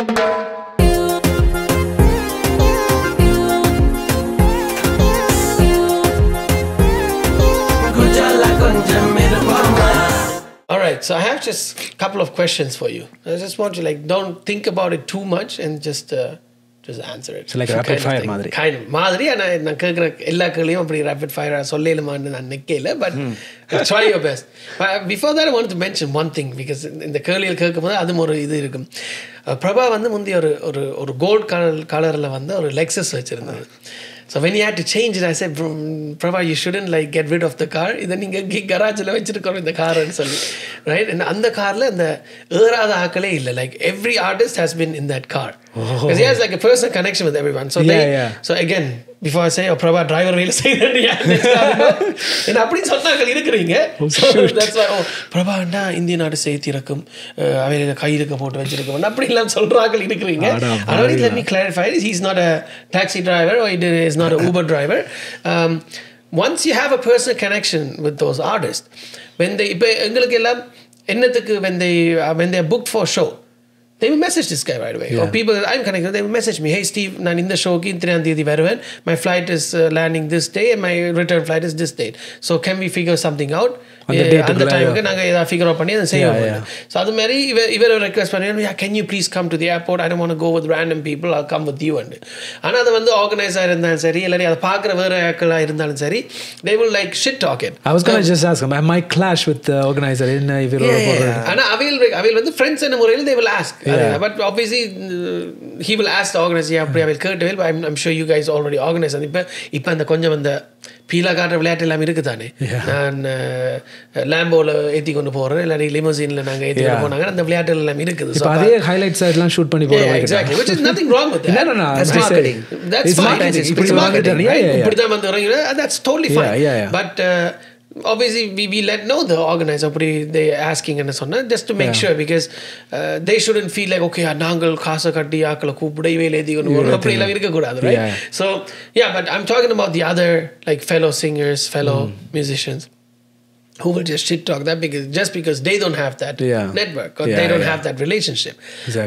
All right, so I have just a couple of questions for you. I just want you don't think about it too much and just answer it. So like rapid fire மாதிரி. Kind of மாதிரி நான் கேட்குற எல்லா கேள்வியும் அப்படி rapid fire சொல்லலுமான்னு நான் நினைக்கல, but try your best. Before that, I wanted to mention one thing because இந்த கேள்வியில் கேட்கும்போது அதுவும் ஒரு இது இருக்கும். பிரபா வந்து முந்தைய ஒரு கோல்ட் கலரில் வந்து ஒரு Lexus வச்சுருந்தது. So when he had to change it, I said, Prabha, you shouldn't get rid of the car. Then you Gick garage la vechirukkom in the car and solli, right? And and the car la and the erada aakale illa. Like every artist has been in that car because he has a personal connection with everyone. So so again, before I say, Prabha driver will say that and appadi sonnagal irukringa. So that's why Prabha anda Indian artist seithirakum avela kaiyirukku potu vechirukkum and appadi illa solragal irukringa. Already let me clarify this, he's not a taxi driver or he is not an Uber driver. Once you have a personal connection with those artists, when they engalukku ella ennathukku when they are booked for a show, they will message this guy right away. Or people that I'm connected, they will message me, hey Steve, நான் இந்த ஷோக்கு இத்தனையாம் தேதி வருவேன், my flight is landing this day and my return flight is this date, so can we figure something out அந்த டைமுக்கு நாங்கள் ஏதாவது figure out பண்ணி அதை செய்வோம். ஸோ அது மாதிரி இவர் ரெக்வெஸ்ட் பண்ணி, can you please come to the airport, I don't want to go with random people, I'll come with you. ஆனால் அது வந்து ஆர்கனைஸாக இருந்தாலும் சரி, இல்லாட்டி அதை பார்க்குற வேறு ஆக்களாக இருந்தாலும் சரி, they will shit talk it. I was going to just ask him, I might clash with the organizer in ஆனால் அவையில் வந்து ஃப்ரெண்ட்ஸ் என்ன முறையில் they will ask. But obviously he will ask the organizer, அப்படி அவையில் கேட்டு, I'm sure you guys already organize. இப்போ அந்த கொஞ்சம் அந்த பீலா காட்டுற விளையாட்டு எல்லாம் இருக்குதானே, நான் லேம்போவில் ஏற்றி கொண்டு போகிறேன், இல்லாட்டி லிமோசினில் நாங்கள் ஏற்றி கொண்டு போனாங்க, அந்த விளையாட்டு எல்லாம் இருக்குது. ஸோ அதே ஹைலைட்ஸ் எல்லாம் ஷூட் பண்ணி போகிறோம். Exactly, which is nothing wrong with that. No, that's marketing. That's fine. It's marketing. இப்படி தான் வந்து வரீங்க, that's totally fine. But obviously we let know the organizer they asking and so on, just to make sure, because they shouldn't feel like okay நாங்கள் காசை கட்டி ஆக்களை கூப்பிட இவையில் ஏதிக்கொண்டு வரும் அப்படி எல்லாம் இருக்கக்கூடாது, right? So but I'm talking about the other fellow singers, fellow musicians who will just shit talk that because they don't have that network or they don't have that relationship,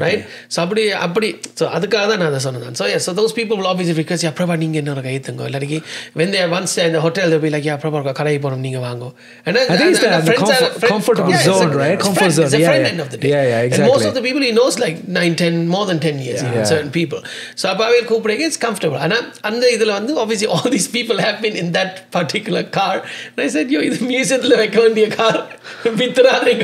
right? So அப்படி so அதுக்காக தான் நான் அதை சொன்னேன். So those people will obviously request, Prabha நீங்க என்ன கை தங்க, இல்லாட்டி when they are once in the hotel they'll be like, Prabha கடை போறோம் நீங்க வாங்கோ. And I think it's the comfortable zone, right? Comfort zone. It's a friend end of the day. Exactly. And most of the people he knows 9-10 more than 10 years, even certain people. So அப்பாவே கூப்பிடுங்க, it's comfortable. ஆனா அந்த இதுல வந்து obviously all these people have been in that particular car. And I said, இது மியூசியத்துல வைக்க வேண்டிய car வித்துறாதீங்க.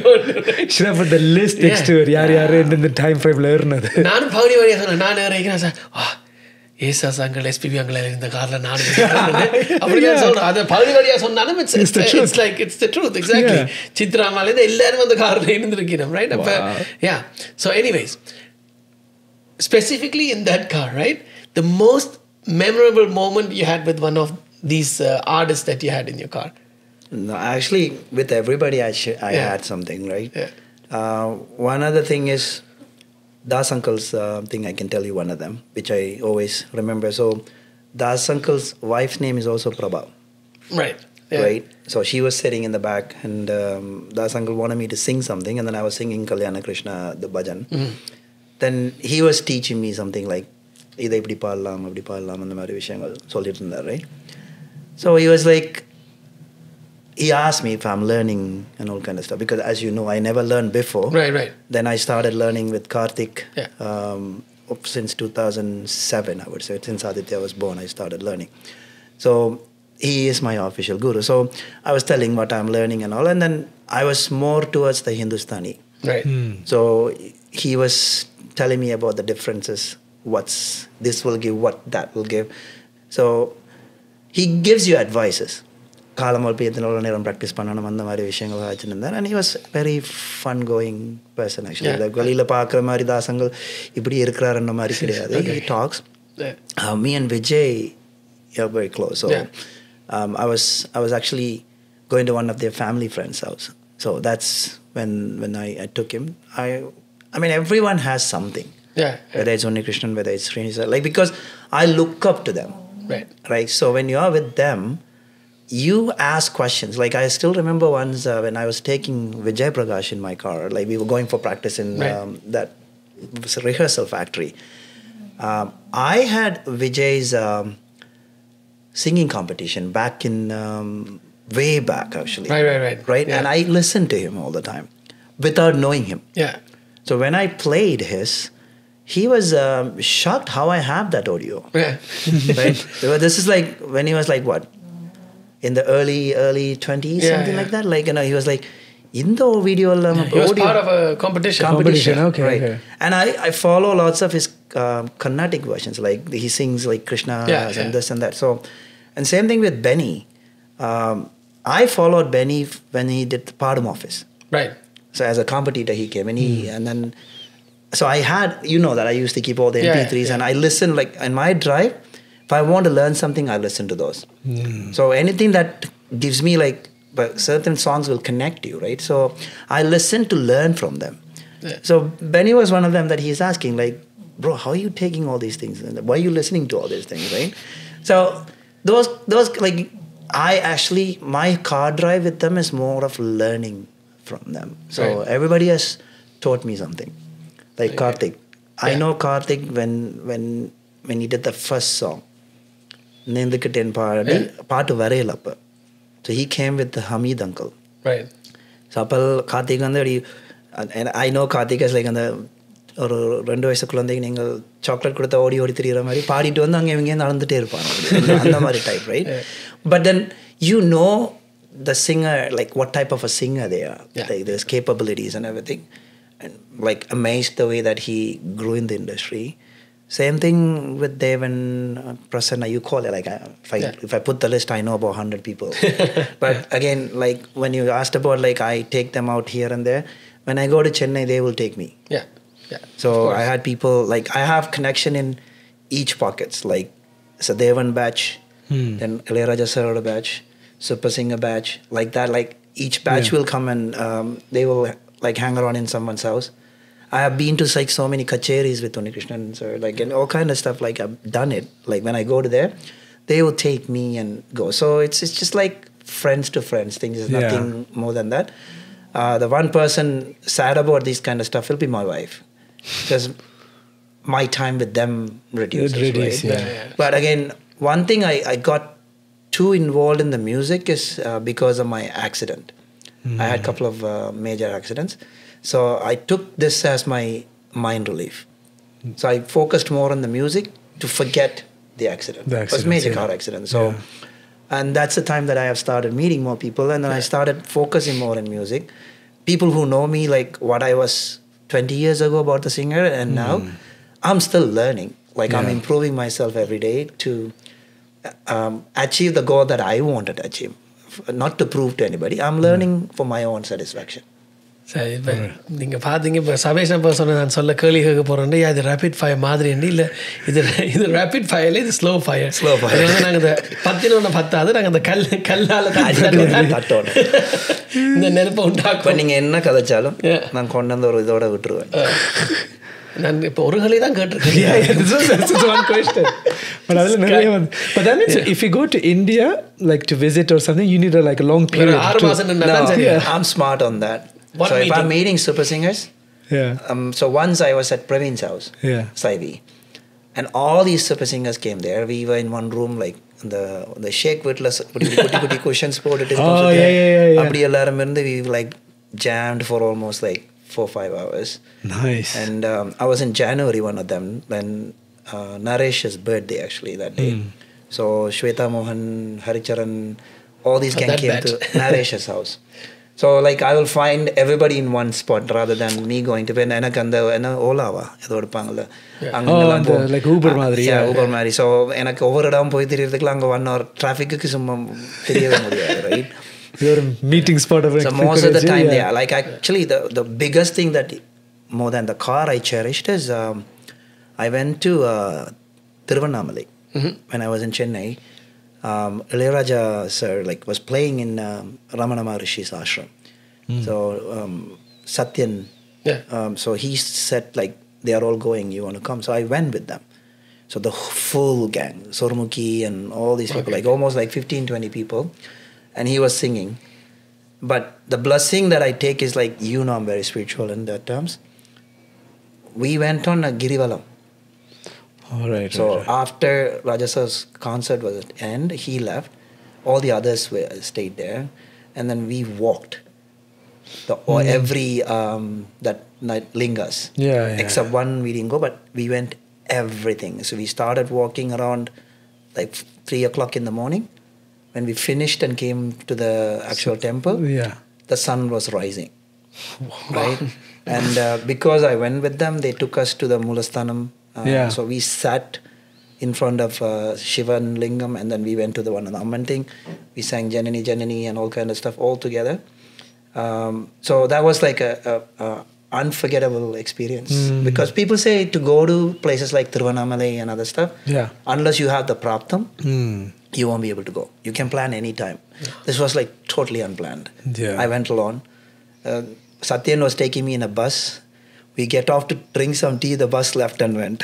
Should have put the list next to it. யார் இந்த டைம் ஃப்ரேம்ல ஏறினது. நானும் பகுதி வழியாக சொன்னேன், நான் ஏறிக்கிறேன் சார், ஏசாஸ் அங்கிள், எஸ்பிபி அங்கிள் இந்த கார்ல நான் அப்படிதான் சொல்றேன். அதை பகுதி வழியாக சொன்னாலும் it's the truth. Exactly. சித்ராமாலேருந்து எல்லாரும் அந்த கார்ல இருந்திருக்கிறோம், right? அப்ப so anyways, specifically in that car, right, the most memorable moment you had with one of these artists that you had in your car? No, actually, with everybody, I had something, right? One other thing is Das Uncle's thing. I can tell you one of them, which I always remember. So, Das Uncle's wife's name is also Prabah. Right. Right. So she was sitting in the back, and Das Uncle wanted me to sing something, and then I was singing Kalyana Krishna, the bhajan. Then he was teaching me something like, "Idha ipdi paadlam, apdi paadlam," and the mari vishayangal sollittu irundar, right? So he was like, he asked me if I'm learning and all kind of stuff, because as you know, I never learned before. Right. Then I started learning with Karthik since 2007, I would say. Since Aditya was born, I started learning. So he is my official guru. So I was telling what I'm learning and all, and then I was more towards the Hindustani. Right. So he was telling me about the differences. This will give, what that will give. So he gives you advices. காலமல் எத்தனை நேரம் practice பண்ணணும், அந்த மாதிரி விஷயங்கள் வச்சுருந்தார். And he was very fun going person actually. வெளியில் பார்க்குற மாதிரி தாசங்கள் இப்படி இருக்கிறாருன்ற மாதிரி கிடையாது. He talks. Me and Vijay are very close. So I was actually going to one of their family friends' house. So that's when I took him. I mean, everyone has something. Whether it's Onni Krishnan, whether it's Srinivasa, because I look up to them. Right. So when you are with them, you ask questions. I still remember once when I was taking Vijay Prakash in my car. We were going for practice in that was a rehearsal factory. I had Vijay's singing competition back in way back actually. Right. Yeah. And I listened to him all the time without knowing him. Yeah. So when I played his, he was shocked how I have that audio. Yeah. Right? So this is like when he was like what? In the early 20s, something like that. Like, he was like, in the video, he was part of a competition. Okay. And I follow lots of his Carnatic versions. Like he sings like Krishna and this and that. So, and same thing with Benny. I followed Benny when he did the Padam office. Right. So as a competitor, he came and then. So I had, that I used to keep all the MP3s and I listen like in my drive. If I want to learn something, I listen to those. So anything that gives me like, but certain songs will connect you, right? So I listen to learn from them. Yeah. So Benny was one of them that he's asking like, bro, how are you taking all these things? Why are you listening to all these things, right? So those like, my car drive with them is more of learning from them. So everybody has taught me something. Like Karthik. I know Karthik when he did the first song. Nendukitten paatu varayilappa. So he came with the Hamid uncle. Right. So Karthik and I know Karthik is like அந்த ஒரு 2 வயசு குழந்தைக்கு நீங்கள் chocolate கொடுத்த ஓடி ஓடி திரிகிற மாதிரி பாடிட்டு வந்து அங்கே இங்கே நடந்துகிட்டே இருப்பாங்க அந்த மாதிரி type right but then the singer, like what type of a singer they are, like there's capabilities and everything, and like amazed the way that he grew in the industry. Same thing with Dev and Prasanna, you call it like if I put the list, I know about 100 people. But again, like when you asked about like I take them out here and there, when I go to Chennai, they will take me. Yeah. So I had people like I have connection in each pockets, like Sadevan batch, then Ilayaraja sir batch, Super Singer batch, like that. Like each batch will come and they will like hang around in someone's house. I have been to like so many kacheris with Tony Krishnan, sir, like and all kind of stuff. Like I've done it. Like when I go to there, they will take me and go. So it's just like friends to friends things. There's nothing more than that. The one person sad about this kind of stuff will be my wife, because my time with them reduces. Right? But again, one thing I got too involved in the music is because of my accident. I had a couple of major accidents. So I took this as my mind relief. So I focused more on the music to forget the accident. It was a major car accident. So, and that's the time that I have started meeting more people, and then I started focusing more on music. People who know me, like what I was 20 years ago about the singer, and now I'm still learning. Like I'm improving myself every day to achieve the goal that I wanted to achieve. Not to prove to anybody. I'm learning for my own satisfaction. சரி இப்போ நீங்கள் பார்த்தீங்க இப்போ சபேஷன் இப்போ சொன்ன நான் சொல்ல கேள்வி கேட்க போகிறேன் இது ரேபிட் ஃபயர் மாதிரி இல்லை இது ரேபிட் ஃபயரில் இது ஸ்லோ ஃபயர் வந்து நாங்கள் இந்த 10 நாங்கள் அந்த கல்லால் தட்டோட இந்த நெருப்பை உண்டாக்கும். நீங்கள் என்ன கதைச்சாலும் நான் கொண்டு வந்து ஒரு இதோட விட்டுருவேன். நான் இப்போ ஒரு கலை தான் கேட்டிருக்கேன். But that means if you go to India like to visit or something, you need a long period. I'm smart on that. So if I'm meeting super singers, so once I was at Praveens house, Saivi, and all these super singers came there. We were in one room, like the shake with putty cushions போட்டுட்டு அப்படி எல்லாரும் இருந்து we like jammed for almost like 4-5 hours. Nice. And I was in January, one of them, when Naresh's birthday actually that day. So Shweta Mohan, Haricharan, all these gang came to Naresh's house. So like I will find everybody in one spot rather than me going to எனக்கு அந்த என்ன ஓலாவா ஏதோ எடுப்பாங்கல்ல அங்கே like Uber மாதிரி. Uber மாதிரி. So எனக்கு ஒவ்வொரு இடம் போய் தெரியறதுக்குள்ள அங்கே 1 hour டிராஃபிக்கு சும்மா தெரியவே முடியாது, right? Your meeting spot of so most of the time like actually the biggest thing that more than the car I cherished is I went to Tiruvannamalai when I was in Chennai. Ilayaraja sir like was playing in Ramana Maharishi's ashram. So Satyan so he said like they are all going, you want to come? So I went with them. So the full gang, Sormukhi and all these people, like almost like 15-20 people, and he was singing. But the blessing that I take is like, I'm very spiritual in that terms. we went on a Girivalam. All right. So right. after Rajas's concert was at end, he left. All the others stayed there, and then we walked every that night lingas. Yeah. Except one we didn't go, but we went everything. So we started walking around like 3 o'clock in the morning. When we finished and came to the actual temple, Yeah. the sun was rising. Right, and because I went with them, they took us to the Mulasthanam. So we sat in front of Shiva and Lingam, and then we went to the one Amman thing. We sang Janani Janani and all kind of stuff all together. So that was like a unforgettable experience, because people say to go to places like Tiruvannamalai and other stuff, unless you have the praptam, you won't be able to go. You can plan any time. This was like totally unplanned. I went alone. Satyan was taking me in a bus. We get off to drink some tea, the bus left and went.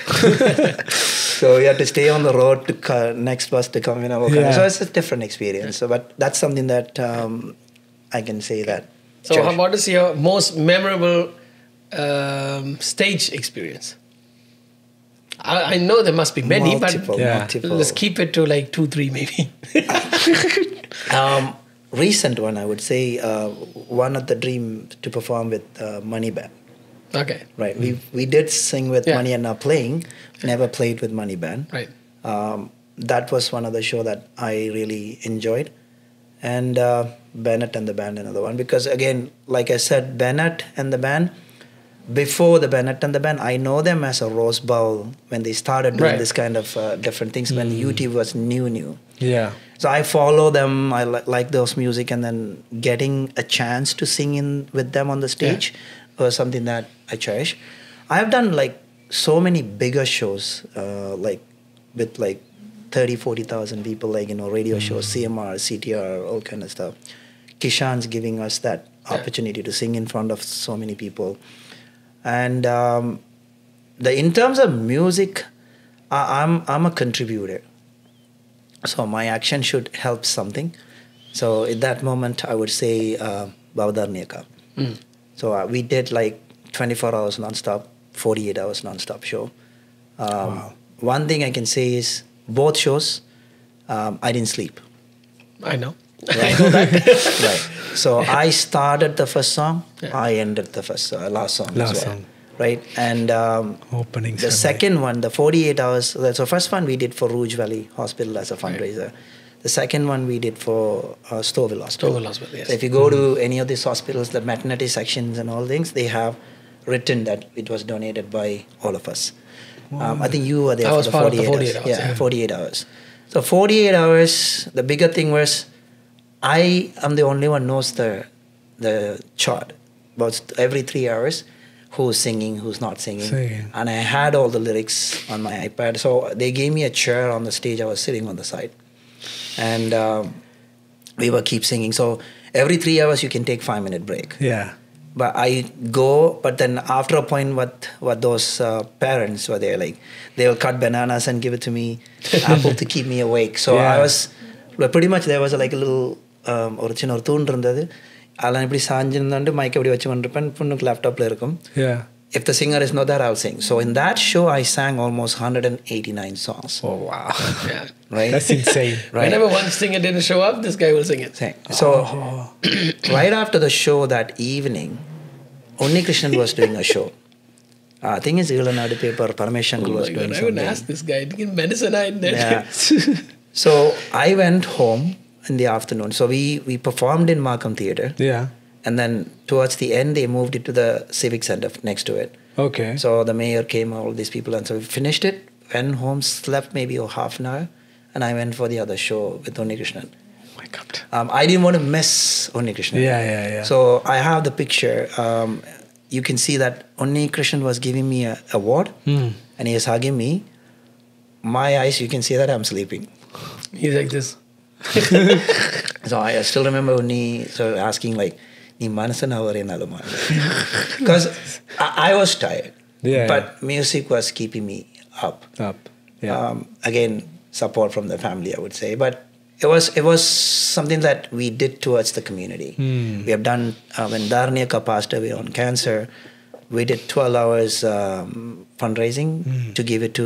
So we had to stay on the road to next bus to come in. So it's a different experience. So, but that's something that I can say that. So what is your most memorable stage experience? I know there must be many, multiple. but let's keep it to like 2, 3 maybe. Recent one, I would say, one of the dream to perform with Money Band. Okay. Right. We did sing with Money and Now playing, never played with Money Band. Right. That was one of the show that I really enjoyed. And Bennett and the Band, another one. Because again, like I said, Bennett and the Band, before the Bennett and the Band, I know them as a Rose Bowl when they started doing this kind of different things when YouTube was new. Yeah. So I follow them. I like those music, and then getting a chance to sing in with them on the stage was something that I cherish. I have done like so many bigger shows, like with like 30,000-40,000 people, like radio shows, CMR, CTR, all kind of stuff. Kishan's giving us that opportunity to sing in front of so many people, and in terms of music, I'm a contributor. So my action should help something. So at that moment, I would say Bavadarniyaka. So we did like 24 hours non-stop, 48 hours non-stop show. One thing I can say is both shows, I didn't sleep. I know. Right. I know that. Right. So I started the first song, I ended the last song. Last song. Right. And opening the ceremony. second one, the 48 hours, so first one we did for Rouge Valley Hospital as a fundraiser. Right. The second one we did for Stouffville Hospital. Stouffville Hospital, yes. So if you go to any of these hospitals, the maternity sections and all things, they have written that it was donated by all of us. I think you were there for the 48 hours. Yeah, 48 hours. So 48 hours, the bigger thing was, I am the only one knows the chart. About every 3 hours, who's singing, who's not singing. And I had all the lyrics on my iPad. So they gave me a chair on the stage. I was sitting on the side. And we were keep singing. So every 3 hours, you can take 5-minute break. Yeah. But I go, but then after a point, what those parents were there, like, they will cut bananas and give it to me, apple to keep me awake. So I was, pretty much there was like a little, ஒரு சின்ன ஒரு தூண் இருந்தது அதெல்லாம் இப்படி சாஞ்சிருந்தாண்டு mic எப்படி வச்சு கொண்டிருப்பேன் பொண்ணுக்கு லேப்டாப்பில் இருக்கும். If the singer is not there, I'll sing. So in that show, I sang almost 189 songs. Oh, wow. Yeah. Right? That's insane. Right. Whenever one singer didn't show up, this guy will sing it. So right after the show that evening, Onni Krishnan was doing a show. I think it's Ilanadu paper, Parameshangal was doing something. I would ask this guy to give medicine in there. Yeah. So I went home in the afternoon. So we performed in Markham Theatre. Yeah. And then towards the end, they moved it to the Civic Center next to it. Okay. So the mayor came, all these people, and so we finished it, went home, slept maybe half an hour, and I went for the other show with Onni Krishnan. Oh my God. I didn't want to miss Onni Krishnan. Yeah. So I have the picture. You can see that Onni Krishnan was giving me an award, and he is hugging me. My eyes, you can see that I'm sleeping. He's like this. So I still remember Onni asking like, because I was tired, but music was keeping me up. Yeah. Again, support from the family, I would say, but it was something that we did towards the community. We have done when Darniyaka passed away on cancer. we did 12 hours fundraising to give it to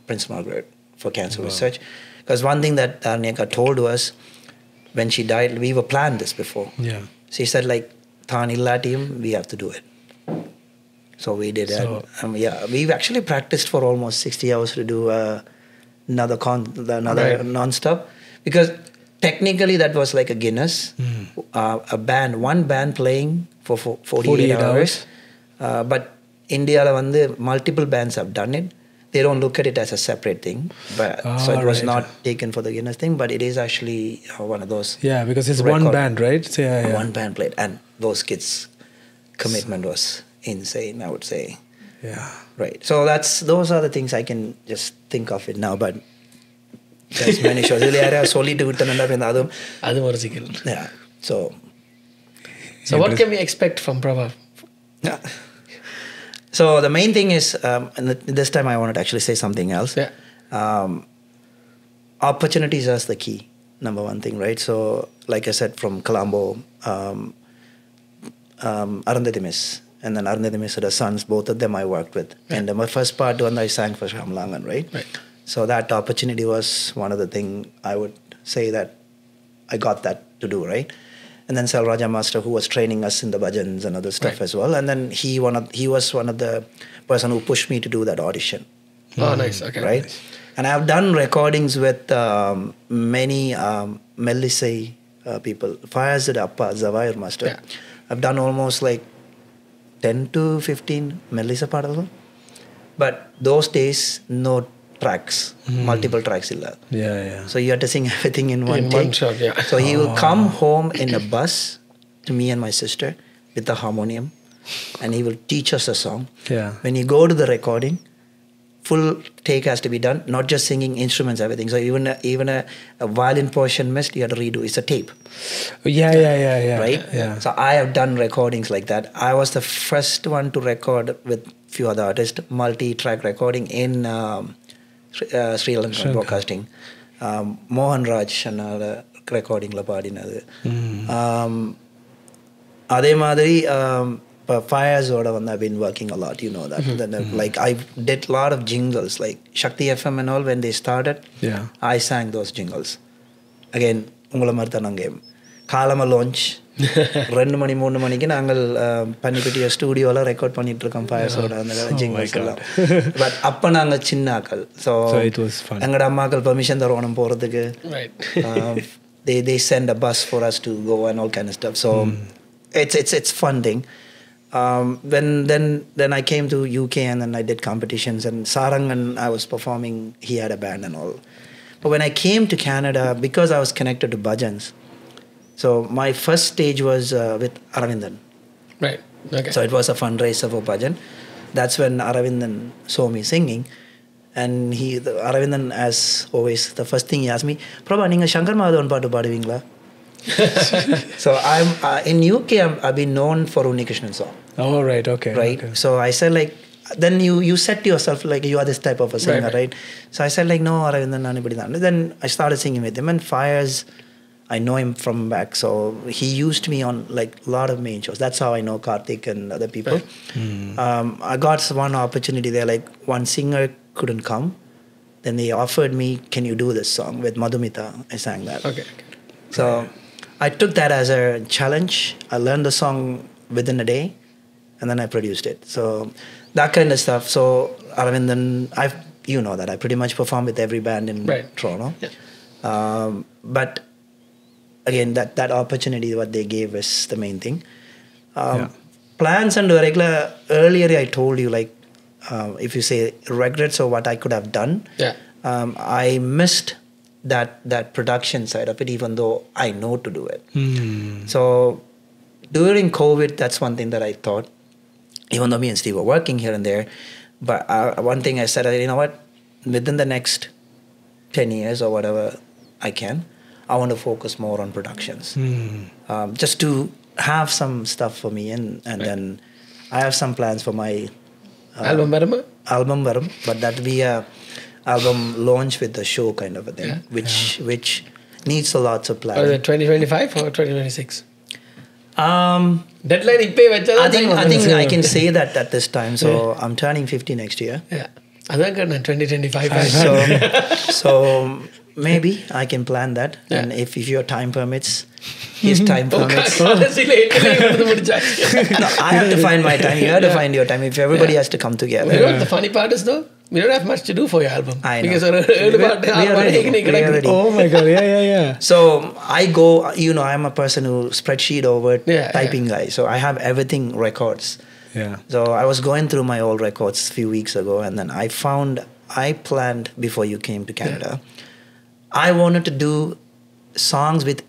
Prince Margaret for cancer research. Because one thing that Arnika told us when she died, we were planned this before. Yeah. She said like, Thanilla team, we have to do it. So we did it. We've actually practiced for almost 60 hours to do another non-stop. Because technically that was like a Guinness. One band playing for 48 hours. But India, multiple bands have done it. They don't look at it as a separate thing. But so it was not taken for the Guinness thing, but it is actually one of those. Yeah, because it's one band, right? So, One band played. And those kids' commitment was insane, I would say. Yeah. Right. So those are the things I can just think of it now. But there's many shows. Yeah. So what can we expect from Prabah? Yeah. So the main thing is, and this time I wanted to actually say something else. Yeah. Opportunities is the key, number one thing, right? So like I said, from Colombo, Arundhati Miss, and then Arundhati Miss, the sons, both of them I worked with. Yeah. And my first part when I sang for Shamlangan, right? So that opportunity was one of the things I would say that I got that to do, right? And then Salraja Master, who was training us in the bhajans and other stuff as well. And then he was one of the person who pushed me to do that audition. Oh, nice. Okay. Right? Nice. And I've done recordings with many Melisai people. Fayaz Appa, Zawahir Master. Yeah. I've done almost like 10 to 15 Melissa Padal. But those days, no tracks, multiple tracks illa. Yeah. So you have to sing everything in one take. One shot, yeah. So he will come home in a bus to me and my sister with the harmonium, and he will teach us a song. Yeah. When you go to the recording, full take has to be done, not just singing instruments, everything. So even a violin portion missed, you have to redo. It's a tape. Yeah. Right? Yeah. So I have done recordings like that. I was the first one to record with few other artists, multi-track recording in Sri Lankan broadcasting. Mohan Raj and recording la paadinadu. Adhe madri Fires I've been working a lot, you know that. Like I did a lot of jingles, like Shakti FM and all when they started. Yeah. I sang those jingles. Again, ungala marthanangem. Kalama launch. 2 மணி 3 மணிக்கு நாங்கள் பன்னிப்பட்டிய ஸ்டுடியோல record பண்ணிட்டு இருக்கோம் ஃபயர்ஸோட அந்த jingles எல்லாம். But அப்ப நாங்க சின்ன ஆக்கள். So it was fun. எங்கட அம்மாக்கள் பெர்மிஷன் தரணும் போறதுக்கு. They send a bus for us to go and all kind of stuff. So it's fun thing. Then I came to UK and then I did competitions and Sarang and I was performing. He had a band and all. But when I came to Canada, because I was connected to bhajans, so my first stage was with Aravindan. Right. Okay. So it was a fundraiser for bhajan. That's when Aravindan saw me singing, and Aravindan, as always, the first thing he asked me, Prabha, ninga Shankar Madhavan paatu paaduvingla? So I'm in UK. I've been known for Unni Krishnan song. Oh right, okay. Right. Okay. So I said like, then you said to yourself like you are this type of a singer, right? So I said like no, Aravindan anybody. Then I started singing with him, and Fires, I know him from back, so he used me on like a lot of main shows. That's how I know Karthik and other people. I got one opportunity there, like one singer couldn't come. Then they offered me, can you do this song with Madhumita? I sang that. Okay. So I took that as a challenge. I learned the song within a day, and then I produced it. So that kind of stuff. So Aravindan, you know that I pretty much perform with every band in Toronto. Yeah. But again, that opportunity what they gave is the main thing. Plans and regular earlier I told you like if you say regrets or what I could have done. I missed that production side of it, even though I know to do it. So during COVID, that's one thing that I thought, even though me and Steve were working here and there, but one thing I said, you know what, within the next 10 years or whatever I can, I want to focus more on productions. Just to have some stuff for me, and then I have some plans for my album varum, but that will be a album launch with the show kind of a thing, which needs a lots of planning. Is it 2025 or 2026? Deadline ippe vechada I think I can say that at this time. So I'm turning 50 next year. Yeah. அதான் கேட்டேன் 2025 So maybe I can plan that. And if your time permits, his time permits. கடைசில எட்டலே வந்து முடிச்சாச்சு. No, I have to find my time. You have to find your time. If everybody has to come together. You know what the funny part is though? We don't have much to do for your album. I know. Because We are ready. Oh my god, yeah. So I go, I'm a person who spreadsheet over typing guy. So I have everything records. Yeah. So I was going through my old records a few weeks ago, and then I planned before you came to Canada. I wanted to do songs with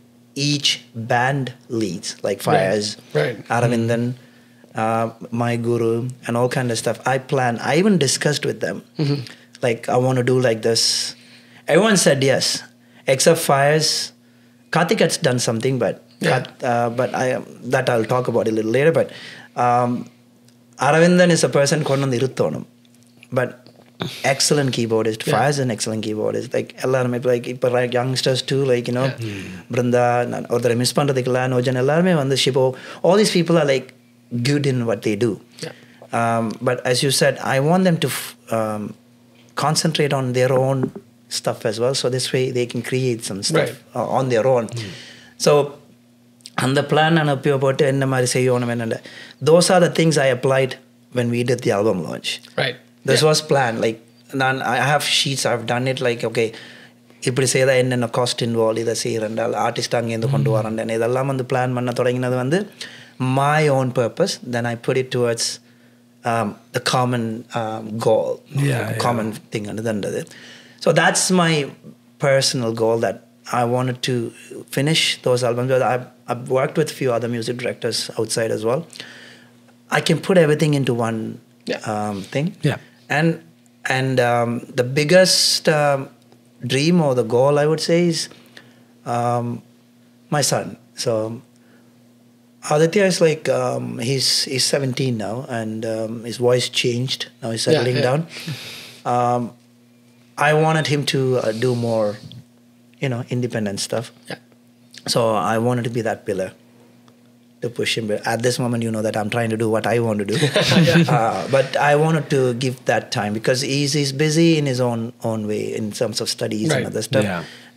each band leads, like Fires, Aravindan, my guru, and all kind of stuff. I even discussed with them, like I want to do like this. Everyone said yes, except Fires. Karthik has done something, but I'll talk about it a little later. But Aravindan is a person kondu iruttonum, but excellent keyboardist. Fires is an excellent keyboardist. Like ellarume like youngsters too, like Brinda or miss pandradhukilla Nojan ellarume vandu Shibo. All these people are like good in what they do. But as you said, I want them to concentrate on their own stuff as well, so this way they can create some stuff on their own. So and the plan and uppiyopottu enna mari seiyonum enna, those are the things I applied when we did the album launch. This was planned. Like I have sheets, I've done it like, okay, இப்படி செய்தா என்னென்ன cost involve, இதை செய்கிறேன்டால் artist அங்கேருந்து கொண்டு வரேன், இதெல்லாம் வந்து plan பண்ண தொடங்கினது வந்து my own purpose. Then I put it towards the common goal, common thing. So that's my personal goal, that I wanted to finish those albums. I've worked with a few other music directors outside as well. I can put everything into one thing. And the biggest dream or the goal, I would say, is my son. So Aditya is like he's 17 now, and his voice changed. Now he's settling down. I wanted him to do more, independent stuff. So I wanted to be that pillar to push him. At this moment, that I'm trying to do what I want to do. But I wanted to give that time, because he's busy in his own way in terms of studies and other stuff.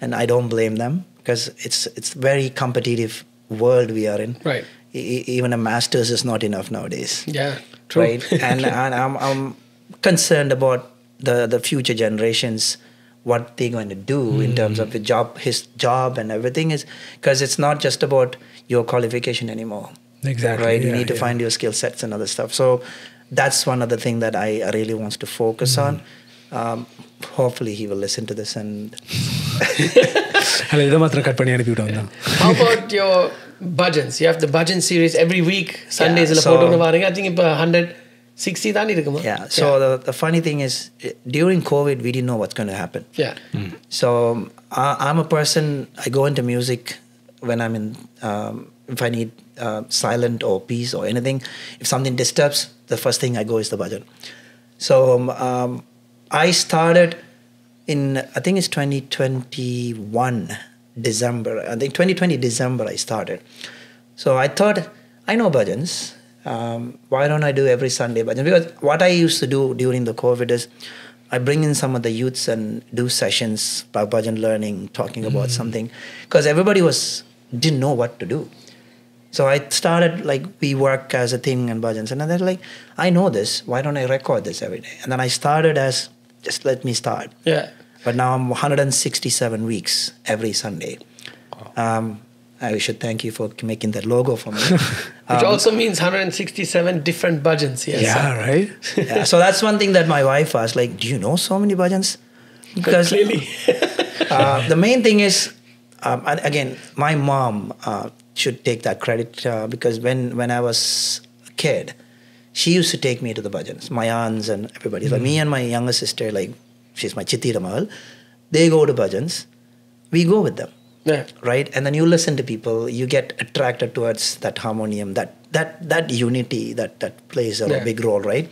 And I don't blame them, because it's very competitive world we are in. Even a master's is not enough nowadays. True. Right? And I'm concerned about the future generations, what they're going to do in terms of his job and everything, is because it's not just about your qualification anymore. Exactly. Right? You need to find your skill sets and other stuff. So that's one of the things that I really wants to focus on. Hopefully he will listen to this and How about your bhajans? You have the bhajan series every week. Sundays la photo varinga. I think ipa 160 தானே இருக்குமா? So the funny thing is, during COVID we didn't know what's going to happen. So I'm a person, I go into music when I'm in if I need silent or peace or anything. If something disturbs, the first thing I go is the bhajan. So I started in, I think it's 2021 December. I think 2020 December I started. So I thought, I know bhajans. Why don't I do every Sunday bhajan? Because what I used to do during the COVID is, I bring in some of the youths and do sessions, bhajan learning, talking about something, because everybody didn't know what to do. So I started, like, we work as a thing and bhajans, and they're like, I know this, why don't I record this every day? And then I started as, just let me start. But now I'm 167 weeks every Sunday. I should thank you for making that logo for me. Which also means 167 different bhajans. Right? So that's one thing that my wife asked, like, do you know so many bhajans? Because clearly. The main thing is, again, my mom should take that credit, because when I was a kid, she used to take me to the bhajans, my aunts and everybody. Like me and my younger sister, like, she's my Chitti Ramal, they go to bhajans, we go with them. Right? And then you listen to people, you get attracted towards that harmonium, that unity that plays a big role, right?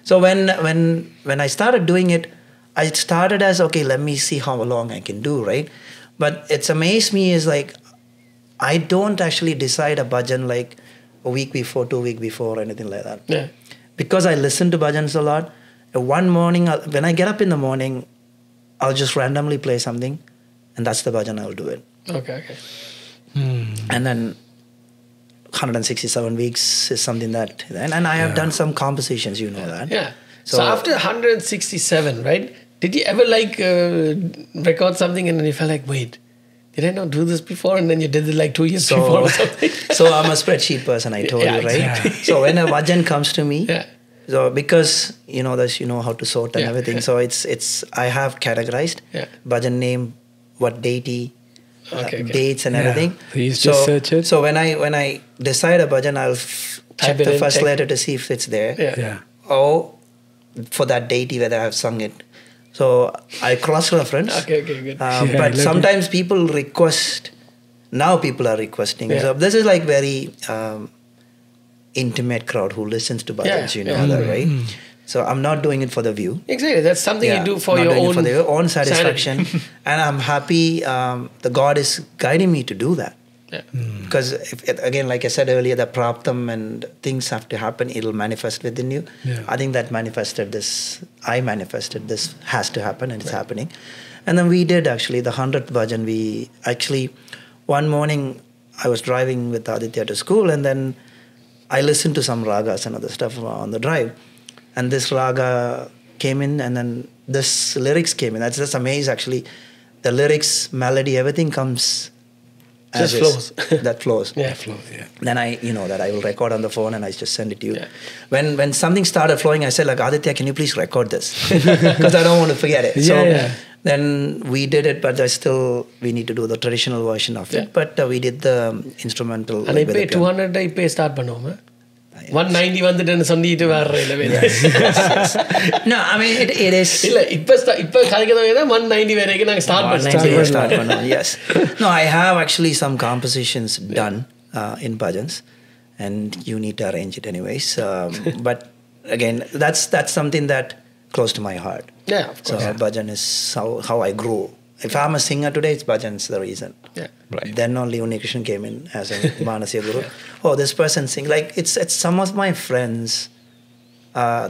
So when I started doing it, I started as, okay, let me see how long I can do, right? But it's amazed me is like, I don't actually decide a bhajan like a week before, 2 weeks before, or anything like that. Yeah. Because I listen to bhajans a lot. One morning, when I get up in the morning, I'll just randomly play something, and that's the bhajan I'll do it. Okay. And then 167 weeks is something that, and I have done some compositions, you know that. Yeah. So after 167, right? Did you ever like record something and then you felt like, wait, did I not do this before? And then you did it like 2 years before or something. So I'm a spreadsheet person, I told you, right? Exactly. So when a bhajan comes to me, Yeah. so because you know that you know how to sort and everything, Yeah. so it's I have categorized bhajan name, what deity, dates and everything. So you just search it. So when I decide a bhajan, I'll check the first letter to see if it's there. Yeah. Or for that deity whether I have sung it. So I cross-reference. Okay, good. But sometimes people request. Now people are requesting. So this is like very intimate crowd who listens to bhajans. You know that, right? So I'm not doing it for the view. Exactly. That's something you do for not your doing own, it for their own satisfaction. And I'm happy the God is guiding me to do that. Yeah. Because again, like I said earlier, the praptam and things have to happen, it'll manifest within you. I think that manifested this, I manifested this has to happen, and it's happening. And then we did actually the 100th bhajan. We actually, one morning I was driving with Aditya to school, and then I listened to some ragas and other stuff on the drive. And this raga came in, and then this lyrics came in. That's just amazing actually. The lyrics, melody, everything comes just flows. That flows. Yeah. Then I will record on the phone and I just send it to you. Yeah. When something started flowing, I said like, Aditya, can you please record this? Because I don't want to forget it. Then we did it, but we need to do the traditional version of it. But we did the instrumental. And I pay 200 I pay start பண்ணுவோமா 190 வந்துட்டேன்னு சொல்லிட்டு வர்றேன். No, I mean it is. இல்ல இப்ப கலைக்கிறவங்க தான் 190 வரைக்கும் நாங்க start பண்ணோம். Yes. No, I have actually some compositions done in bhajans, and you need to arrange it anyways. But again, that's something that close to my heart. Yeah, of course. So bhajan is how I grew. If I'm a singer today, it's bhajan's the reason. Yeah. Right. Then only Unnikrishnan came in as a Manasya Guru. Oh, this person sings. Like, it's some of my friends,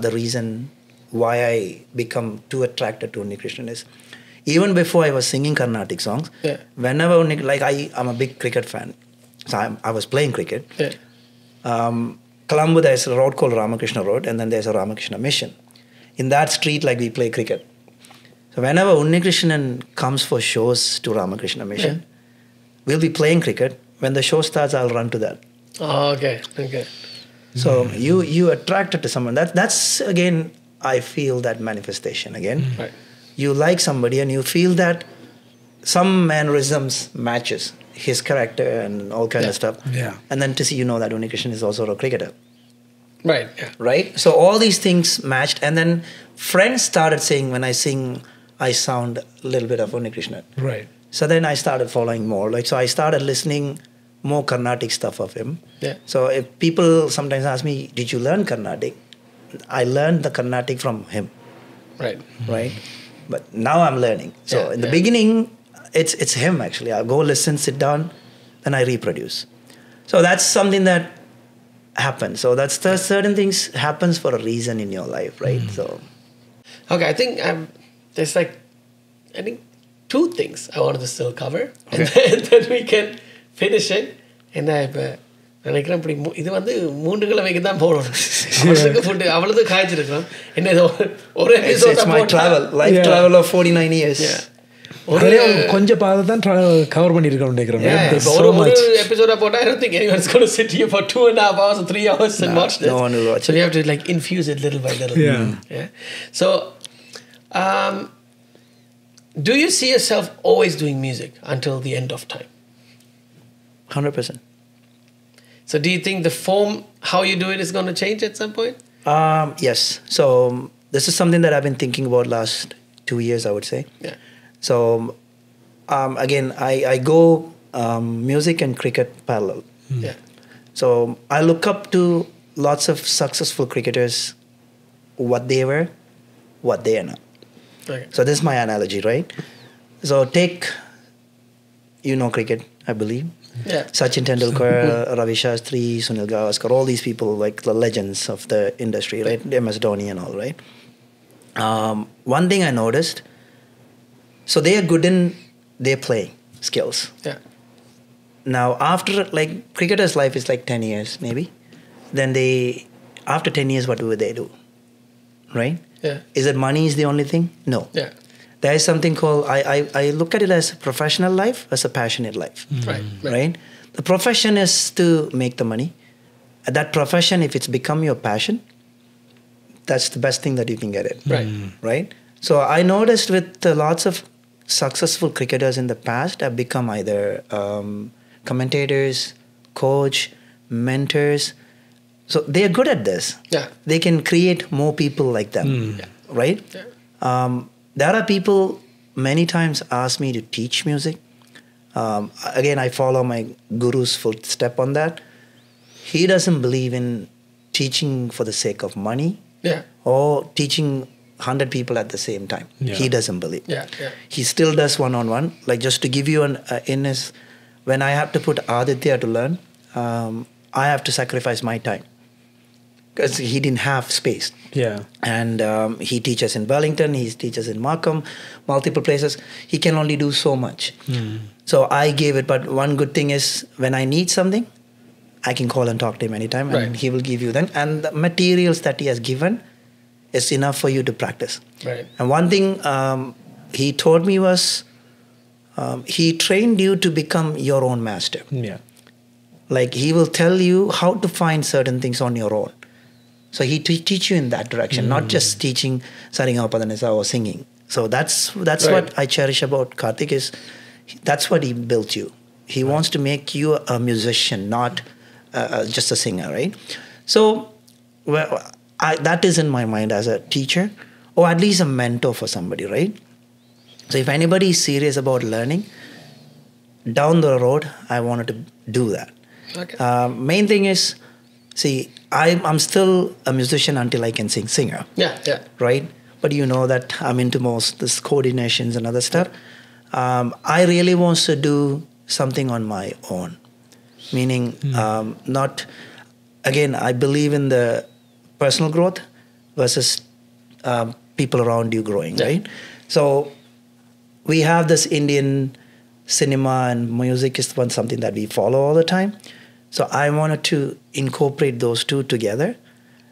the reason why I become too attracted to Unnikrishnan is, even before I was singing Carnatic songs, whenever, like I'm a big cricket fan. So I was playing cricket. Colombo, there's a road called Ramakrishna Road, and then there's a Ramakrishna Mission. In that street, like, we play cricket. So whenever Unnikrishnan comes for shows to Ramakrishna Mission, we'll be playing cricket. When the show starts, I'll run to that. Oh, okay. So you attracted to someone. That's again, I feel that manifestation again. Right. You like somebody and you feel that some mannerisms matches his character and all kind of stuff. Yeah. And then to see, that Unnikrishnan is also a cricketer. Right. Yeah. Right. So all these things matched, and then friends started saying when I sing, I sound a little bit of Unnikrishnan. Right. So then I started following more. Like, so I started listening more Carnatic stuff of him. Yeah. So if people sometimes ask me, did you learn Carnatic? I learned the Carnatic from him. Right. Right. But now I'm learning. So in the beginning, it's him actually. I'll go listen, sit down, then I reproduce. So that's something that happens. So that's the certain things happens for a reason in your life, right? So okay, I think there's like, I think 2 things I wanted to still cover, and then we can finish it. And I நினைக்கிறேன் இப்படி இது வந்து 3 கிழமைக்கு தான் போடணும். அவளுக்கு food அவ்வளவு காய்ச்சிருக்கிறோம். என்ன இது ஒரு it's my travel of 49 years. கொஞ்சம் பாதை தான் கவர் பண்ணிருக்கோம் நினைக்கிறேன். ஒரு எபிசோட போட்டா I don't think anyone's going to sit here for 2.5 hours or 3 hours and watch this. No one will watch so we have to like infuse it little by little. Yeah. So do you see yourself always doing music until the end of time? 100%. So do you think the form, how you do it, is going to change at some point? Yes. So this is something that I've been thinking about last 2 years, I would say. Yeah. So again, I go music and cricket parallel. Yeah. So I look up to lots of successful cricketers, what they were, what they are now. Okay. So this is my analogy, right? So take you know cricket, I believe. Yeah. Sachin Tendulkar, Ravi Shastri, Sunil Gavaskar, all these people like the legends of the industry, right? MS Dhoni and all, right? One thing I noticed, so they are good in their playing skills. Yeah. Now, after like cricketer's life is like 10 years, maybe. Then after 10 years, what do they do? Right? Yeah. Is it money is the only thing? No. Yeah. There is something called, I look at it as a professional life, as a passionate life. Right? The profession is to make the money. That profession, if it's become your passion, that's the best thing that you can get it. Right? So I noticed with lots of successful cricketers in the past have become either commentators, coach, mentors. So they are good at this. Yeah. They can create more people like them. Right? Yeah. There are people many times ask me to teach music. Again, I follow my guru's footstep on that. He doesn't believe in teaching for the sake of money or teaching 100 people at the same time. He doesn't believe. He still does one-on-one. Like just to give you when I have to put Aditya to learn, I have to sacrifice my time. Because he didn't have space. Yeah. And he teaches in Wellington, he teaches in Markham, multiple places. He can only do so much. So I gave it, but one good thing is when I need something, I can call and talk to him anytime and he will give you then. And the materials that he has given is enough for you to practice. Right. And one thing he told me was he trained you to become your own master. Yeah. Like he will tell you how to find certain things on your own. So he teach you in that direction, not just teaching Saringapadanisa or singing. So that's what I cherish about Karthik is that's what he built you. He wants to make you a musician, not just a singer, right? So that is in my mind as a teacher or at least a mentor for somebody, right? So if anybody is serious about learning, down the road, I wanted to do that. Okay. Main thing is, see, I'm still a musician until I can sing singer. Yeah. Right? But you know that I'm into most this coordinations and other stuff. I really want to do something on my own. Meaning, not, again, I believe in the personal growth versus people around you growing, right? So we have this Indian cinema and music is something that we follow all the time. So I wanted to incorporate those two together.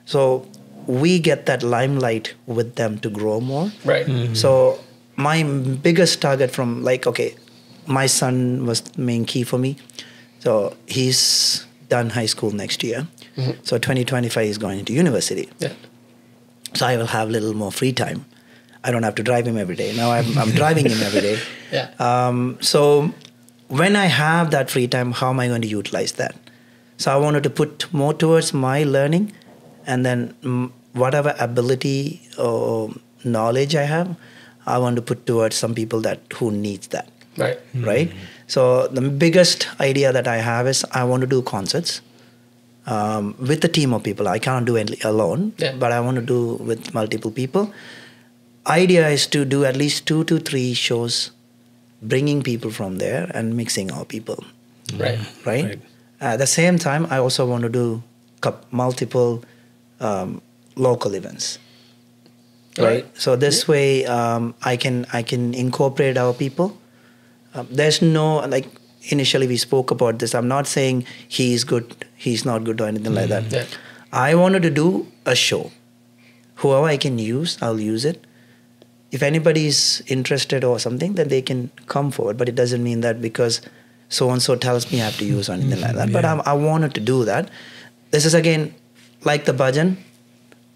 So we get that limelight with them to grow more. Right. So my biggest target from my son was the main key for me. So he's done high school next year. So 2025 he's going into university. Yeah. So I will have a little more free time. I don't have to drive him every day. Now I'm driving him every day. Yeah. So when I have that free time, how am I going to utilize that? So I wanted to put more towards my learning and then whatever ability or knowledge I have, I want to put towards some people who needs that. Right? So the biggest idea that I have is I want to do concerts with a team of people. I can't do it alone, but I want to do with multiple people. Idea is to do at least 2 to 3 shows, bringing people from there and mixing our people. Right? At the same time, I also want to do multiple local events. Right? So this way, I can incorporate our people. There's no, initially we spoke about this. I'm not saying he's good, he's not good or anything like that. Yeah. I wanted to do a show. Whoever I can use, I'll use it. If anybody is interested or something, then they can come forward. But it doesn't mean that because so-and-so tells me I have to use or anything like that. But I wanted to do that. This is again, like the bhajan,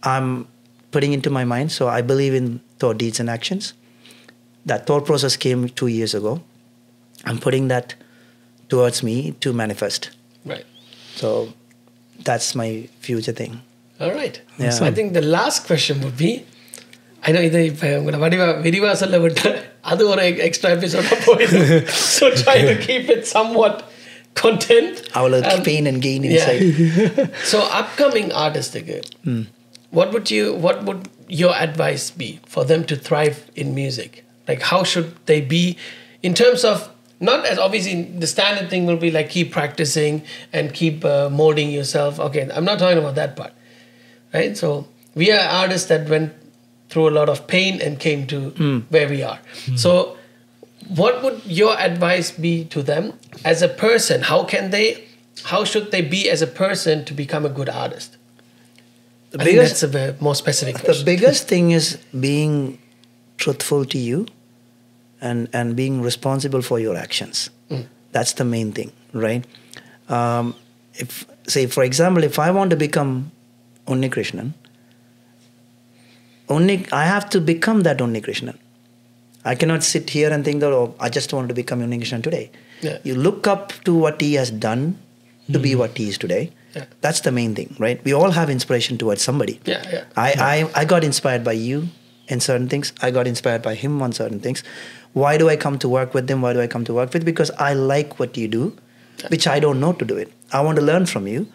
I'm putting into my mind. So I believe in thought, deeds and actions. That thought process came 2 years ago. I'm putting that towards me to manifest. Right. So that's my future thing. All right. Yeah. So I think the last question would be, I know I'm going to விரிவா சொல்ல விட்டு அது ஒரு extra episode so try to keep it somewhat content. I will pain and gain inside. So upcoming artists, what would your advice be for them to thrive in music? Like how should they be in terms of not as obviously the standard thing will be like keep practicing and keep molding yourself. Okay, I'm not talking about that part, right? So we are artists that went through a lot of pain and came to where we are. So what would your advice be to them as a person? How should they be as a person to become a good artist? I think that's a more specific question. The biggest thing is being truthful to you and being responsible for your actions. That's the main thing, right? If, say, for example, if I want to become Unni Krishnan, I have to become that Unni Krishnan. I cannot sit here and think that, oh, I just want to become Unni Krishnan today. Yeah. You look up to what he has done to be what he is today. Yeah. That's the main thing, right? We all have inspiration towards somebody. Yeah. I got inspired by you in certain things. I got inspired by him on certain things. Why do I come to work with them? Why do I come to work with? Because I like what you do, which I don't know to do it. I want to learn from you.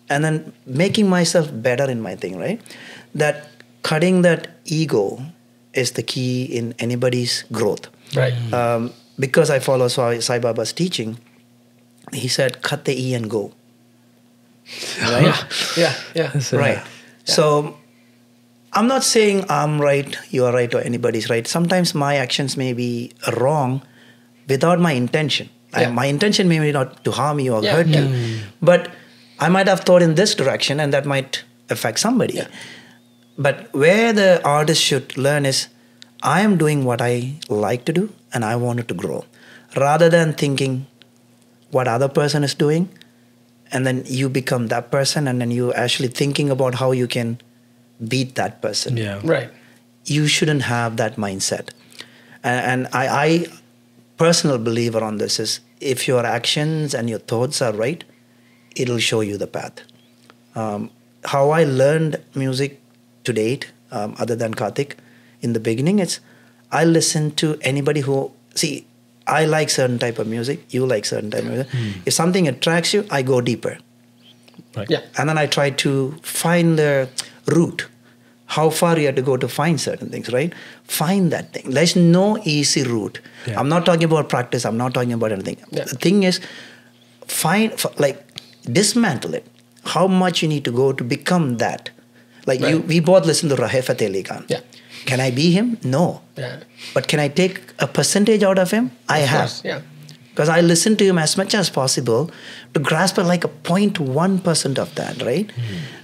And then making myself better in my thing, right? That cutting that ego is the key in anybody's growth. Right. Because I follow Sai Baba's teaching, he said, cut the E and go. Right? Yeah. Right. So I'm not saying I'm right, you are right, or anybody's right. Sometimes my actions may be wrong without my intention. My intention may be not to harm you or hurt you. But I might have thought in this direction and that might affect somebody. Yeah. But where the artist should learn is, I am doing what I like to do and I want it to grow. Rather than thinking what other person is doing and then you become that person and then you actually thinking about how you can beat that person. Yeah. Right. You shouldn't have that mindset. And I personal believer on this is, if your actions and your thoughts are right, it'll show you the path. How I learned music to date, other than Karthik, in the beginning, it's I listen to anybody who, see, I like certain type of music, you like certain type of music. If something attracts you, I go deeper. Right. Yeah. And then I try to find the route, how far you have to go to find certain things, right? Find that thing. There's no easy route. Yeah. I'm not talking about practice. I'm not talking about anything. Yeah. The thing is, dismantle it. How much you need to go to become that. Like Right. we both listen to Rahe Fateh Ali Khan. Yeah. Can I be him? No. Yeah. But can I take a percentage out of him? I Of have. course, yeah. Because I listen to him as much as possible to grasp like a 0.1% of that, right?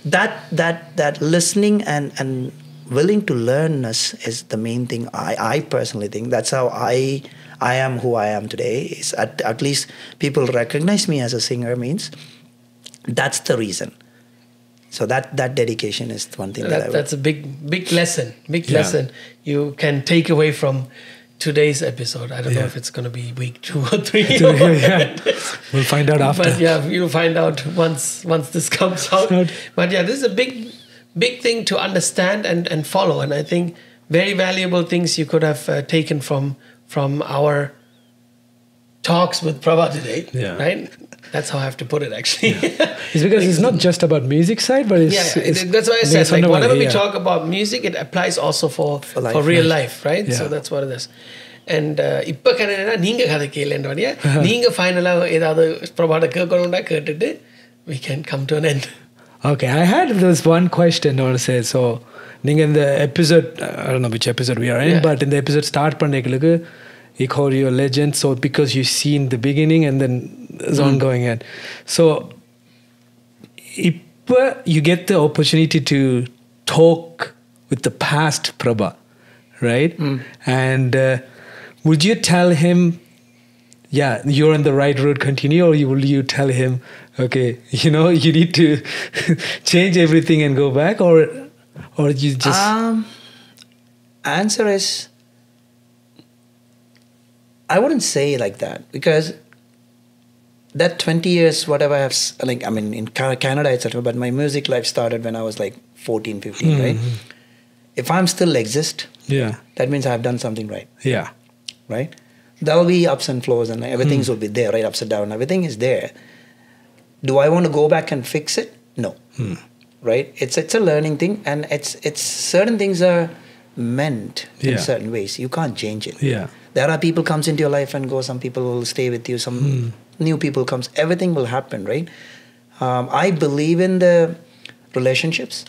That listening and willing to learn is the main thing. I personally think that's how I am who I am today. Is at least people recognize me as a singer means that's the reason. So that dedication is one thing That's a big lesson. Lesson you can take away from today's episode. I don't know if it's going to be week 2 or 3. We'll find out after. But yeah, you'll find out once this comes out. But yeah, this is a big thing to understand and follow. And I think very valuable things you could have taken from our talks with Prabah today. Yeah. Right? That's how I have to put it, actually. It's because it's not just about music side, but it's that's why I said, like, whenever we talk about music, it applies also for real life, right? Yeah. So that's what it is. And இப்போ Canada நீங்க கதை கேளுன்றீங்க நீங்க ஃபைனலா ஏதாவது பிரபாட கேட்கணும்னா கேட்டுட்டு we can come to an end. Okay, I had this one question I want to say. So நீங்க இந்த episode, I don't know which episode we are in, but in the episode start பண்ணேங்களுக்கு you call you a legend, so because you seen the beginning and then it's ongoing. And so you get the opportunity to talk with the past Prabha, right? And would you tell him, yeah, you're on the right road, continue, or will you tell him, okay, you need to change everything and go back, or you just answer is, I wouldn't say like that, because that 20 years, whatever I have, in Canada, etc., but my music life started when I was like 14, 15, right? If I'm still exist, that means I've done something right. Yeah. Right? There'll be ups and flows and everything will be there, right? Ups and down, everything is there. Do I want to go back and fix it? No. Right? It's a learning thing, and it's certain things are meant in certain ways. You can't change it. Yeah. There are people comes into your life and go. Some people will stay with you. Some new people comes. Everything will happen, right? I believe in the relationships.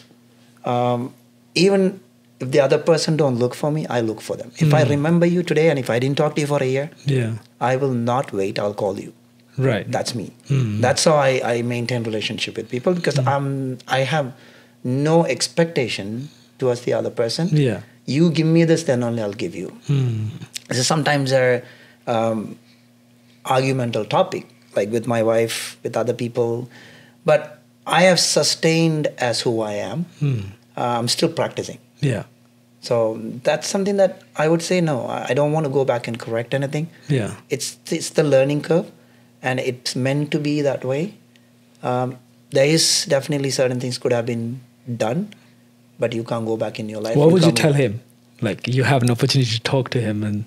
Even if the other person don't look for me, I look for them. If I remember you today and if I didn't talk to you for a year, I will not wait. I'll call you. Right. That's me. That's how I maintain relationship with people, because I have no expectation towards the other person. Yeah. You give me this, then only I'll give you. So sometimes there are argumental topic, like with my wife, with other people. But I have sustained as who I am. I'm still practicing. Yeah. So that's something that I would say, no, I don't want to go back and correct anything. Yeah. It's the learning curve, and it's meant to be that way. There is definitely certain things could have been done, but you can't go back in your life. What would you tell him? Like, you have an opportunity to talk to him and...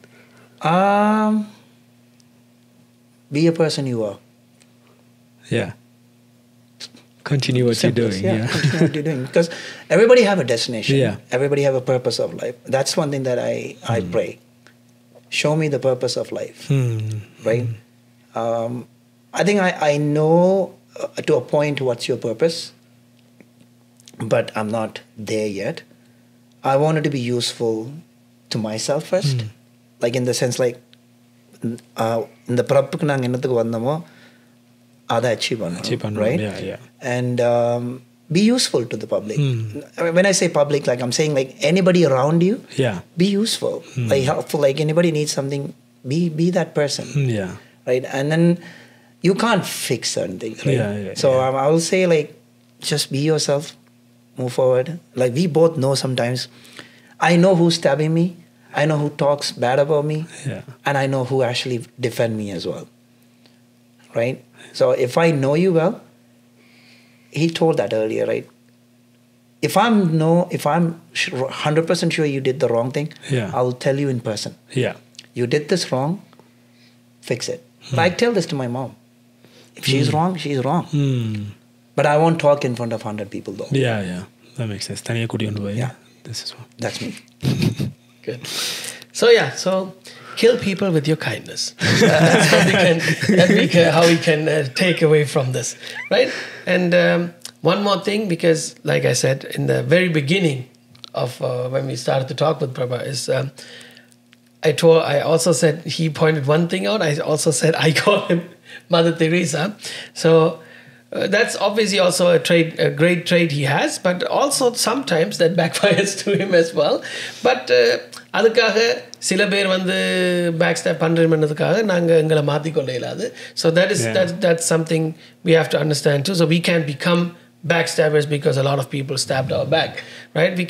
be a person you are. Yeah. Continue what you're doing. Yeah. Continue what you're doing. Because everybody have a destination. Yeah. Everybody have a purpose of life. That's one thing that I pray. Show me the purpose of life. Right? I think I know to a point what's your purpose, but I'm not there yet. I wanted to be useful to myself first. Like in the sense, like, in the பிறப்புக்கு நாங்கள் என்னத்துக்கு வந்தோமோ அதை achieve பண்ணணும், right? Yeah. And be useful to the public. When I say public, like I'm saying, like anybody around you, be useful, like helpful. Like anybody needs something, be that person, right? And then you can't fix certain things, right? So I will say, like, just be yourself, move forward. Like we both know sometimes, I know who's stabbing me, I know who talks bad about me, and I know who actually defend me as well, right? So if I know you well, he told that earlier, right? If I'm 100% sure you did the wrong thing, I'll tell you in person. Yeah. You did this wrong, fix it. But I tell this to my mom. If she's wrong, she's wrong. But I won't talk in front of 100 people though. Yeah. That makes sense. Yeah. This is one. That's me. Good. So kill people with your kindness. That's how we can take away from this, right? And one more thing, because like I said in the very beginning of when we started to talk with Prabah, is I also said, he pointed one thing out. I also said I call him Mother Teresa. So that's obviously also a great trait he has, but also sometimes that backfires to him as well. But அதுக்காக சில பேர் வந்து back stop பண்ணுறதுக்காக நாங்கள் எங்களை மாற்றிக்கொள்ள இயலாது. So that's something we have to understand too. So we can't become backstabbers because a lot of people stabbed our back, right? We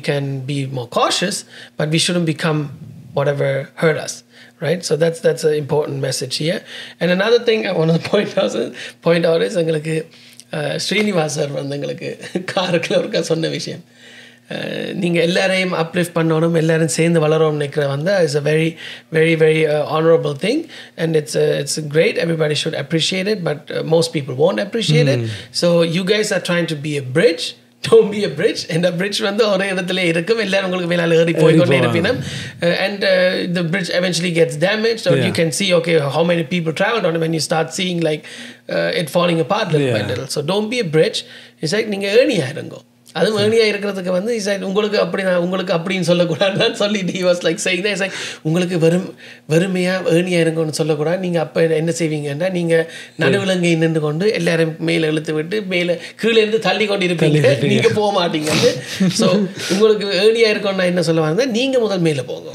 can be more cautious, but we shouldn't become whatever hurt us, right? So that's an important message here. And another thing I want to point out is எங்களுக்கு Srinivas sir வந்து எங்களுக்கு காருக்குள்ள ஒருக்கா சொன்ன விஷயம், நீங்கள் எல்லாரையும் uplift பண்ணணும், எல்லாரும் சேர்ந்து வளரணும்னு நினைக்கிற வந்து is a very very very honorable thing, and it's great. Everybody should appreciate it, but most people won't appreciate it. So you guys are trying to be a bridge. Don't be a bridge. And the bridge வந்து ஒரே இடத்துல இருக்கும், எல்லாரும் உங்களுக்கு மேலே ஏறி போய்கொண்டே இருப்பினும், and the bridge eventually gets damaged, or you can see how many people traveled on it when you start seeing like it falling apart little by little. So don't be a bridge. It's like நீங்கள் ஏணியாக இருங்கோ. அதுவும் ஏணியாக இருக்கிறதுக்கு வந்து உங்களுக்கு அப்படின்னு சொல்லக்கூடாதுன்னு சொல்லிட்டு he was like saying that, like உங்களுக்கு வெறுமையாக ஏணியாக இருங்கன்னு சொல்லக்கூடாது. நீங்கள் அப்போ என்ன செய்வீங்கன்னா, நீங்கள் நடுவிலங்கை நின்று கொண்டு எல்லாரும் மேலே இழுத்து விட்டு மேலே கீழே இருந்து தள்ளி கொண்டு இருப்பீங்க, நீங்கள் போக மாட்டீங்க. ஸோ உங்களுக்கு ஏணியாக இருக்கணும்னா என்ன சொல்ல வந்தா, நீங்கள் முதல் மேலே போங்க,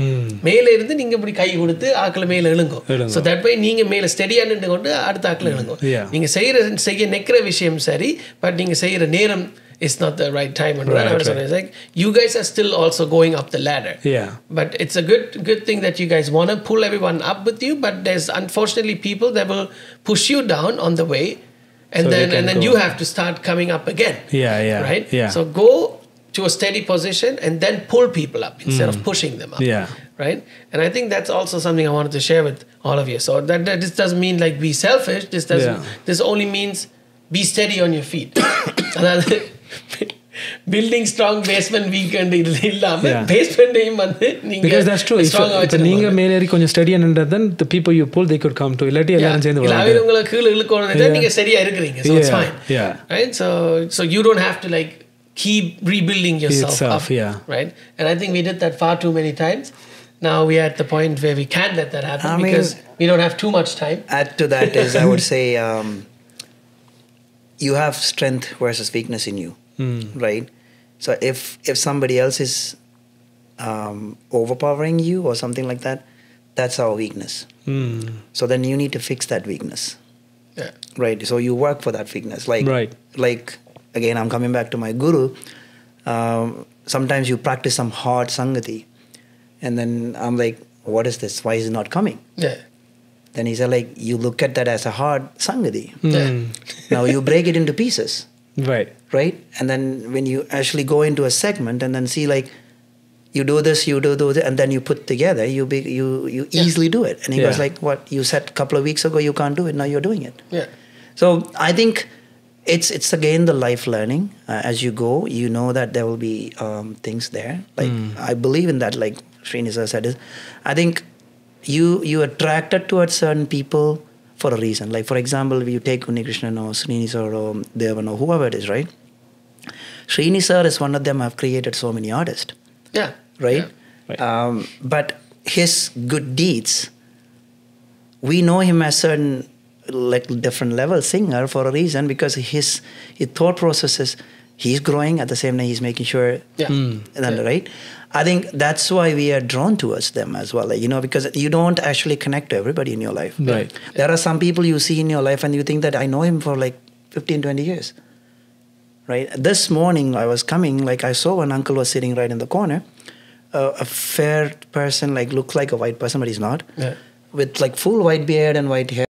மேலே இருந்து நீங்கள் இப்படி கை கொடுத்து ஆக்களை மேலே எழுங்கோ. ஸோ தட் பை நீங்கள் மேலே ஸ்டெடியாக நின்று கொண்டு அடுத்த ஆக்களை எழுங்கோ. நீங்கள் செய்ய நிற்கிற விஷயம் சரி, பட் நீங்கள் செய்கிற நேரம் it's not the right time. And it's like you guys are still also going up the ladder. But it's a good thing that you guys want to pull everyone up with you, but there's unfortunately people that will push you down on the way, and then you have to start coming up again. Right? So go to a steady position and then pull people up instead of pushing them up. Right? And I think that's also something I wanted to share with all of you. So that this doesn't mean like be selfish. This only means be steady on your feet. Building strong basement weekend இது இல்லாம Yeah. பேஸ்மெண்ட்டையும் வந்து நீங்க Because that's true. இப்போ நீங்க மேலேறி கொஞ்சம் ஸ்டடியா நின்றா then the people you pull they could come to. இல்லாட்டி எல்லாரும் சேர்ந்து இல்ல வருவாங்க. அவங்கள கீழ இழுக்கணும்னா நீங்க சரியா இருக்கிறீங்க. So it's fine. Yeah. Right? So you don't have to like keep rebuilding yourself up. Yeah. Right? And I think we did that far too many times. Now we are at the point where we can't let that happen because we don't have too much time. Add to that is I would say you have strength versus weakness in you, right? So if somebody else is overpowering you or something like that, that's our weakness. So then you need to fix that weakness. Yeah. Right. So you work for that weakness. Like again, I'm coming back to my guru. Sometimes you practice some hard sangati, and then I'm like, what is this? Why is it not coming? Yeah. Then he said, like, you look at that as a hard sangati. Yeah. Now you break it into pieces. Right. Right? And then when you actually go into a segment and then see like you do this, and then you put together, you easily do it. And he goes like, what you said a couple of weeks ago you can't do it, now you're doing it. Yeah. So I think it's again the life learning. As you go, you know that there will be things there. Like I believe in that, like Srinisa said, is I think you attracted towards certain people for a reason. Like for example, if you take Unikrishnan or Srinisa or Devan or whoever it is, right? Srinisa is one of them have created so many artists. Yeah. Right? Yeah. Right. But his good deeds, we know him as certain like different level singer for a reason because his thought process is he's growing at the same time he's making sure right. I think that's why we are drawn towards them as well, like, because you don't actually connect to everybody in your life. Right. There are some people you see in your life and you think that I know him for like 15-20 years. Right. This morning I was coming, like I saw an uncle was sitting right in the corner, a fair person, like looks like a white person but he's not, with like full white beard and white hair.